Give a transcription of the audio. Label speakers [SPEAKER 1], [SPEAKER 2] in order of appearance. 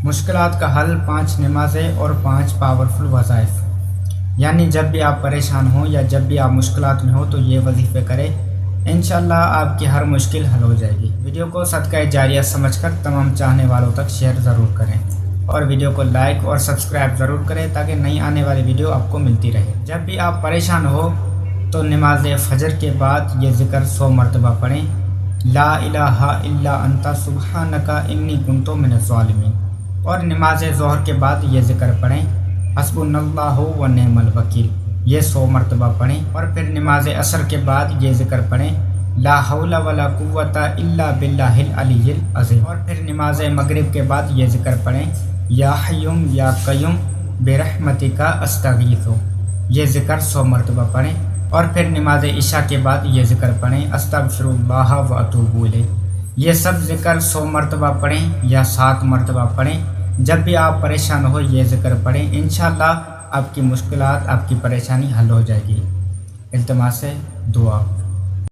[SPEAKER 1] مشکلات کا حل 5 نمازیں اور 5 پاورفل وظائف۔ یعنی جب بھی آپ پریشان ہوں یا جب بھی آپ مشکلات میں ہو تو یہ وظیفے کریں، انشاءاللہ آپ کی ہر مشکل حل ہو جائے گی۔ ویڈیو کو صدقہ جاریہ سمجھ کر تمام چاہنے والوں تک شیئر ضرور کریں اور ویڈیو کو لائک اور سبسکرائب ضرور کریں تاکہ نئی آنے والی ویڈیو آپ کو ملتی رہے۔ جب بھی آپ پریشان ہو تو نماز فجر کے بعد یہ ذکر 100 مرتبہ پڑھیں، لا الہ الا انت سبحانک انی کنت من الظالمین۔ اور نماز ظہر کے بعد یہ ذکر پڑھیں، حسبنا اللہ و نعم الوکیل، یہ 100 مرتبہ پڑھیں۔ اور پھر نماز عصر کے بعد یہ ذکر پڑھیں، لا حول ولا قوت الا باللہ العلی العظیم۔ اور پھر نماز مغرب کے بعد یہ ذکر پڑھیں، یا حیم یا قیوم برحمتک استغیث، یہ ذکر 100 مرتبہ پڑھیں۔ اور پھر نماز عشاء کے بعد یہ ذکر پڑھیں، استغفر اللہ و اتوب الیہ، یہ سب ذکر 100 مرتبہ پڑھیں یا 7 مرتبہ پڑھیں۔ جب بھی آپ پریشان ہو یہ ذکر پڑھیں، انشاءاللہ آپ کی مشکلات، آپ کی پریشانی حل ہو جائے گی۔ التماس ہے دعا۔